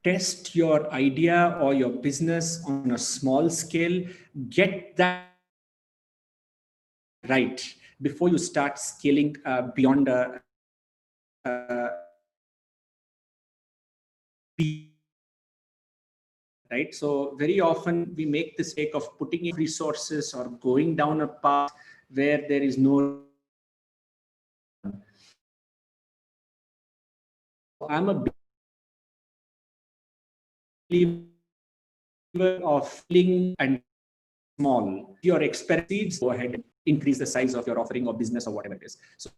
test your idea or your business on a small scale, get that right before you start scaling beyond right? So very often we make the mistake of putting in resources or going down a path where there is no. I'm a believer of feeling and small. Your expertise, go ahead and increase the size of your offering or business or whatever it is. So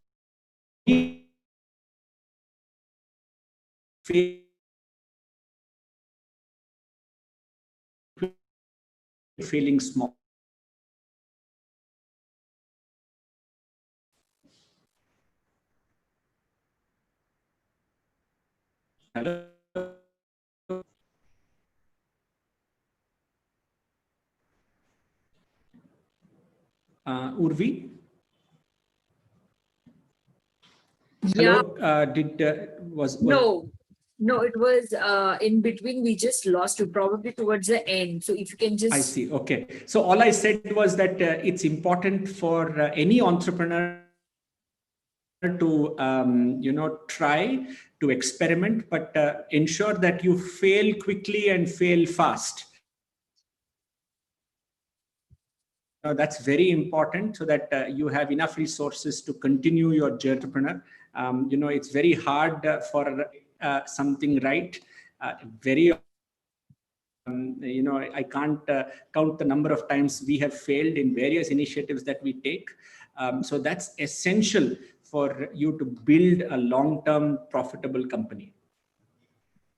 feeling small. Hello. Urvi? Yeah. Hello? No, it was in between. We just lost you probably towards the end. So if you can just. I see. Okay. So all I said was that it's important for any entrepreneur to try to experiment, but ensure that you fail quickly and fail fast. That's very important so that you have enough resources to continue your journey. Entrepreneur. It's very hard for something right. Very I can't count the number of times we have failed in various initiatives that we take. So that's essential for you to build a long-term profitable company.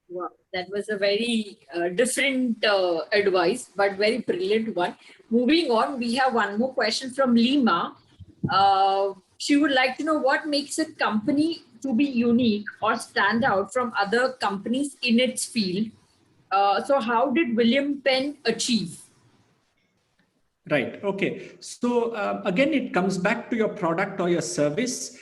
Wow, that was a very different advice, but very brilliant one. Moving on, we have one more question from Lima. She would like to know what makes a company to be unique or stand out from other companies in its field. So how did William Penn achieve? Right. Okay. So again, it comes back to your product or your service.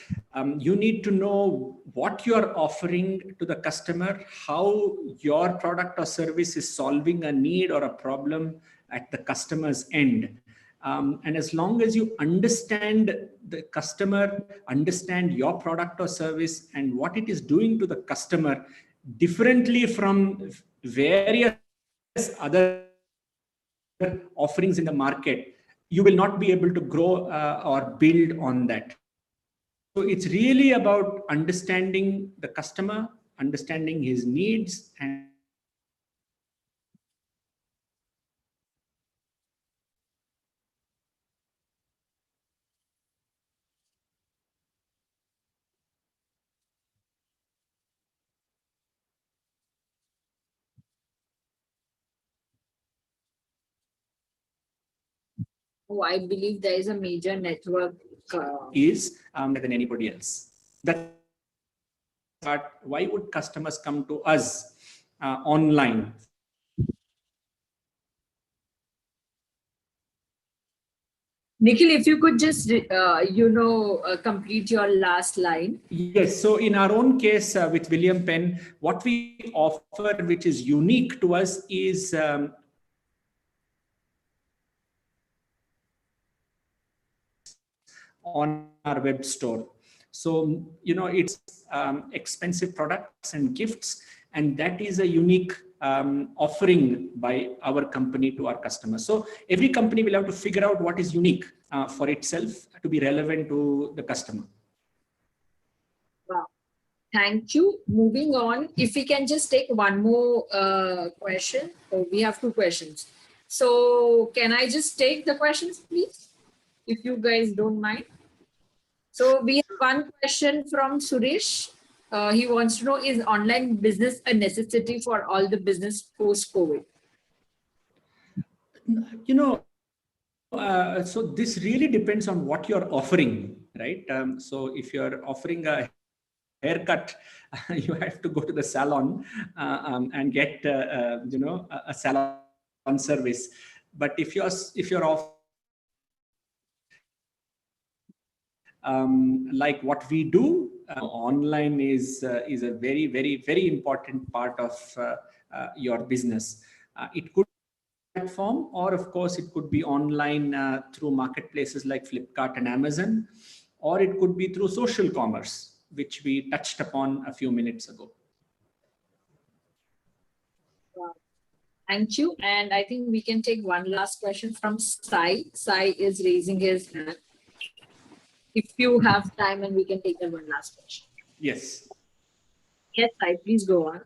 You need to know what you're offering to the customer, how your product or service is solving a need or a problem at the customer's end. And as long as you understand the customer, understand your product or service and what it is doing to the customer differently from various other offerings in the market, you will not be able to grow or build on that. So it's really about understanding the customer, understanding his needs, and Oh, I believe there is a major network. Is than anybody else. That's but why would customers come to us online? Nikhil, if you could just, complete your last line. Yes. So in our own case with William Penn, what we offer, which is unique to us, is on our web store. So, it's expensive products and gifts, and that is a unique offering by our company to our customers. So every company will have to figure out what is unique for itself to be relevant to the customer. Wow. Thank you. Moving on, if we can just take one more question. Oh, we have two questions. So can I just take the questions, please? If you guys don't mind. So we have one question from Suresh. He wants to know, is online business a necessity for all the business post-COVID? So this really depends on what you're offering, right? So if you're offering a haircut, you have to go to the salon and get a salon service. But if you're offering like what we do, online is a very, very, very important part of your business. It could be platform, or of course it could be online through marketplaces like Flipkart and Amazon, or it could be through social commerce, which we touched upon a few minutes ago. Thank you. And I think we can take one last question from Sai. Sai is raising his hand. If you have time, and we can take that one last question. Yes. Yes, Sai, please go on.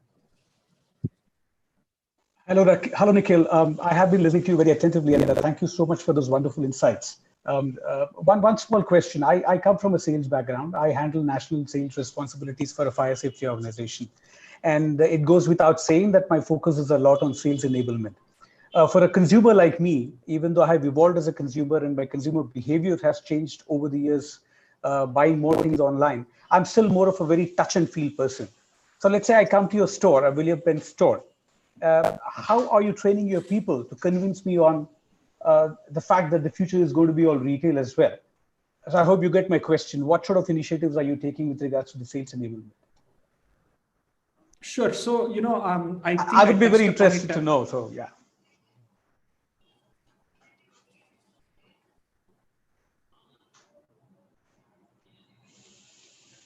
Hello, Nikhil. I have been listening to you very attentively, and thank you so much for those wonderful insights. One small question. I come from a sales background. I handle national sales responsibilities for a fire safety organization. And it goes without saying that my focus is a lot on sales enablement. For a consumer like me, even though I have evolved as a consumer and my consumer behavior has changed over the years, buying more things online, I'm still more of a very touch and feel person. So let's say I come to your store, a William Penn store. How are you training your people to convince me on the fact that the future is going to be all retail as well? So I hope you get my question. What sort of initiatives are you taking with regards to the sales enablement? Sure. So, I think I would be very interested to know. So, yeah.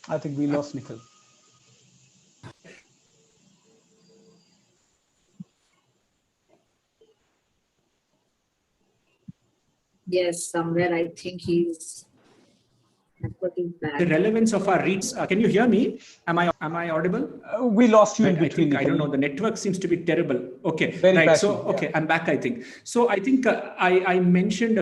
I think we lost Nikhil. Yes, somewhere I think he's back. The relevance of our reads. Can you hear me? Am I audible? We lost you in between. I don't know. The network seems to be terrible. Okay. Very right. patchy, So, okay, I'm back, I think. So I think I mentioned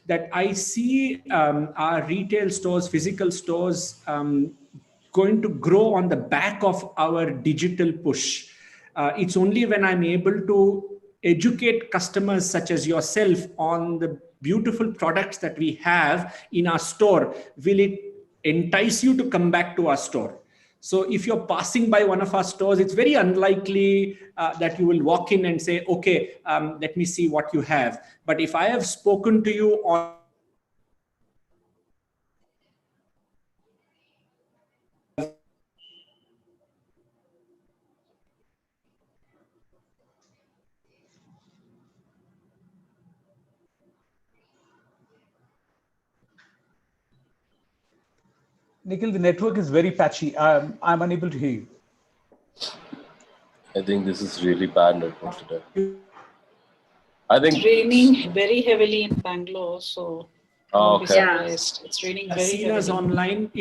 that I see our retail stores, physical stores, going to grow on the back of our digital push. It's only when I'm able to educate customers such as yourself on the beautiful products that we have in our store will it entice you to come back to our store. So if you're passing by one of our stores, it's very unlikely that you will walk in and say, okay, let me see what you have. But if I have spoken to you on Nikhil, the network is very patchy. I'm unable to hear you. I think this is really bad network today. I think it's raining very heavily in Bangalore, so okay. Yeah. It's raining very seen us heavily. online.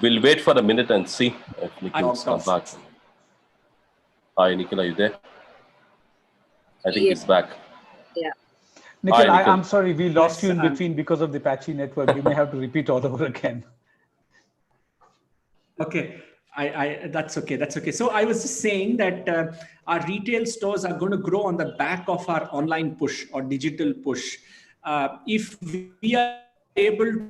We'll wait for a minute and see if Nikhil's come back. Hi, Nikhil, are you there? I think he's back. Yeah. Nikhil, Hi, Nikhil. I'm sorry, we lost you in between because of the patchy network. You may have to repeat all over again. Okay. That's okay. That's okay. So I was just saying that our retail stores are going to grow on the back of our online push or digital push. If we are able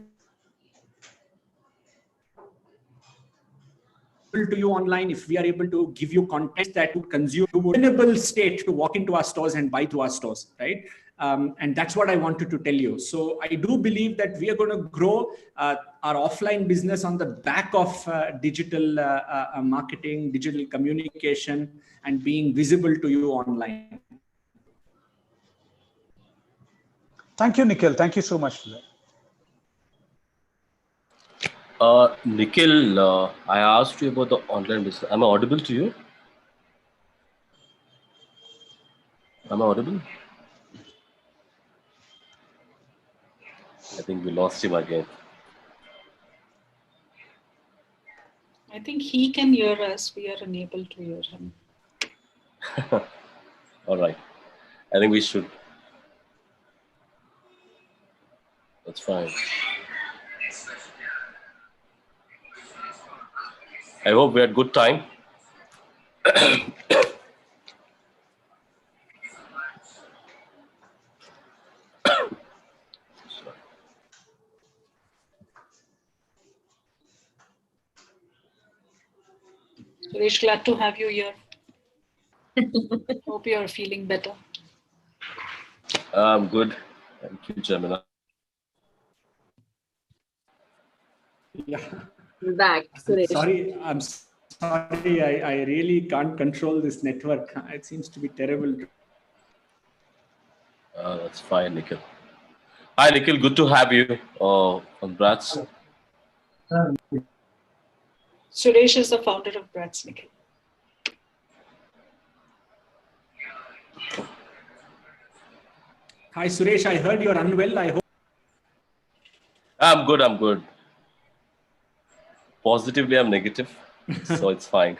to you online, if we are able to give you content that would consume sustainable state to walk into our stores and buy through our stores, right? And that's what I wanted to tell you. So I do believe that we are going to grow our offline business on the back of digital marketing, digital communication, and being visible to you online. Thank you, Nikhil. Thank you so much for that. Nikhil, I asked you about the online business. Am I audible to you? Am I audible? I think we lost him again. I think he can hear us. We are unable to hear him. All right. I think we should. That's fine. I hope we had good time. Suresh, glad to have you here. Hope you are feeling better. I'm good. Thank you, Jermina. Yeah. Back, Suresh. I'm sorry. I really can't control this network. It seems to be terrible. That's fine, Nikhil. Hi, Nikhil. Good to have you on BRATS. Suresh is the founder of BRATS, Nikhil. Hi, Suresh. I heard you're unwell. I hope. I'm good. I'm good. Positively, I'm negative, so it's fine.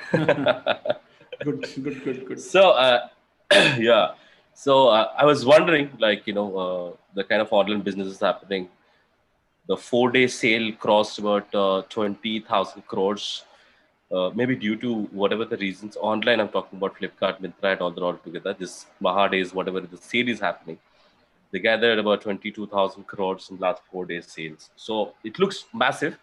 Good. So, yeah. So I was wondering, like, the kind of online business is happening. The 4-day sale crossed about 20,000 crores. Maybe due to whatever the reasons. Online, I'm talking about Flipkart, Myntra, and all together. This Maha days, whatever the sale is happening, they gathered about 22,000 crores in last 4 days sales. So it looks massive,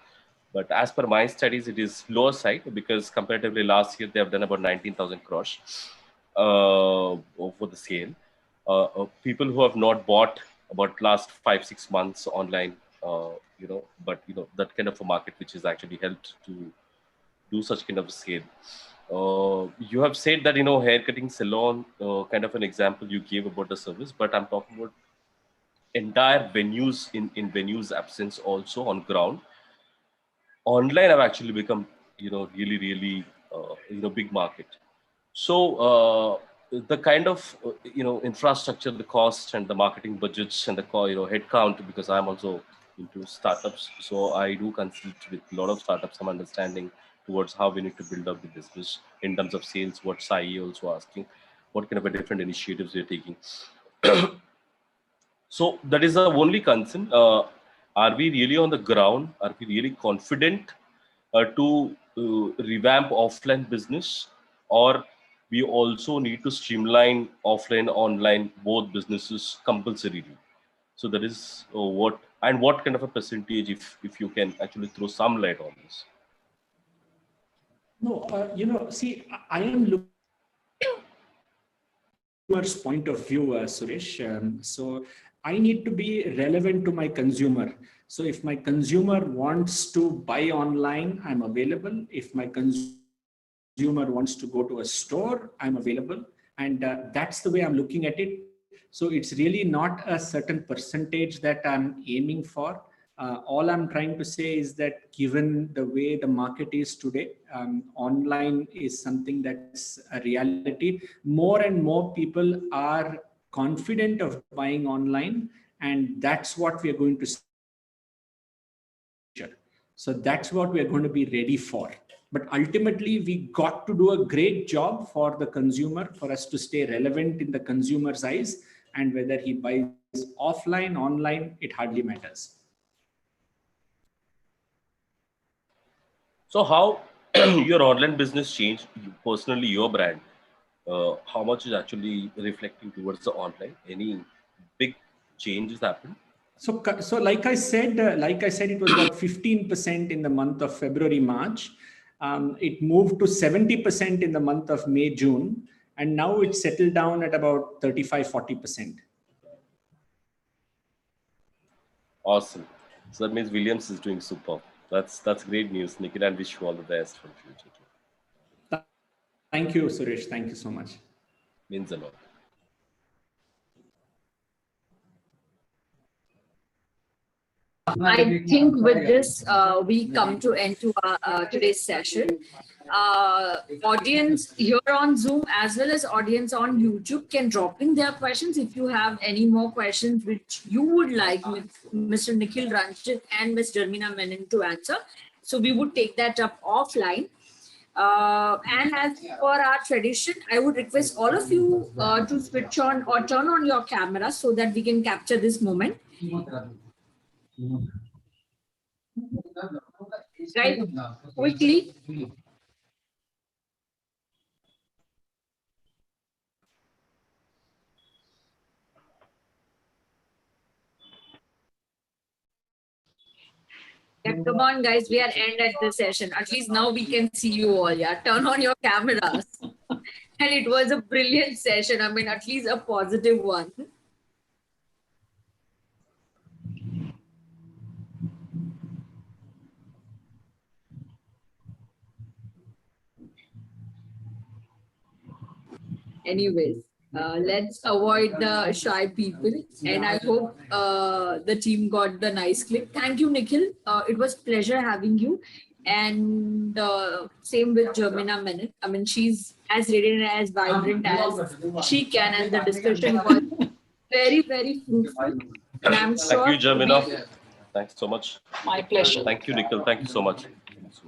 but as per my studies, it is lower side because comparatively last year they have done about 19,000 crores for the sale. People who have not bought about last 5-6 months online, but that kind of a market which has actually helped to do such kind of a sale. You have said that hair cutting salon, kind of an example you gave about the service, but I'm talking about entire venues in venues absence also on ground. Online have actually become really big market. So the kind of infrastructure, the cost and the marketing budgets and the head count, because I'm also into startups, so I do consult with a lot of startups, some understanding towards how we need to build up the business in terms of sales, what Sai also asking, what kind of a different initiatives we're taking. So that is the only concern. Are we really on the ground? Are we really confident to revamp offline business, or we also need to streamline offline, online, both businesses compulsorily? So that is what kind of a percentage, if you can actually throw some light on this. No, see, I am looking point of view, Suresh. So I need to be relevant to my consumer. So if my consumer wants to buy online, I'm available. If my consumer wants to go to a store, I'm available. And that's the way I'm looking at it. So it's really not a certain percentage that I'm aiming for. All I'm trying to say is that given the way the market is today, online is something that's a reality. More and more people are confident of buying online, and that's what we are going to see. So that's what we are going to be ready for. But ultimately, we got to do a great job for the consumer, for us to stay relevant in the consumer's eyes, and whether he buys offline, online, it hardly matters. So how your online business changed, personally, your brand? How much is actually reflecting towards the online? Any big changes happened? So like I said, it was about 15% in the month of February, March. It moved to 70% in the month of May, June, and now it's settled down at about 35-40%. Awesome. So that means Williams is doing super. That's great news, Nikhil, and wish you all the best for the future too. Thank you, Suresh. Thank you so much. Means a lot. I think with this, we come to end to our today's session. Audience here on Zoom as well as audience on YouTube can drop in their questions if you have any more questions which you would like Mr. Nikhil Ranjan and Ms. Jermina Menon to answer. So we would take that up offline. And as for our tradition, I would request all of you to switch on or turn on your camera so that we can capture this moment. Right, quickly. Yeah, come on, guys. We are end at the session. At least now we can see you all. Yeah, turn on your cameras. And it was a brilliant session. I mean, at least a positive one. Anyways, let's avoid the shy people. And I hope the team got the nice clip. Thank you, Nikhil. It was pleasure having you. And same with Jermina Menon. I mean, she's as radiant and as vibrant as she can. And the discussion was very, very fruitful. And I'm sure. Thank you, Jermina. Thanks so much. My pleasure. Thank you, Nikhil. Thank you so much.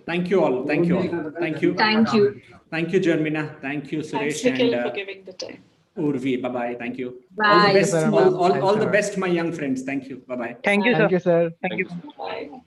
Thank you all. Thank you all. Thank you. Thank you. Thank you, Jermina. Thank you, Suresh. Thanks, Nikhil, and for giving the time. Urvi. Bye-bye. Thank you. Bye. All the best. Thank you, sir. All the best, my young friends. Thank you. Bye-bye. Thank you, sir. Thank you, sir. Thank you. Thank you. Bye.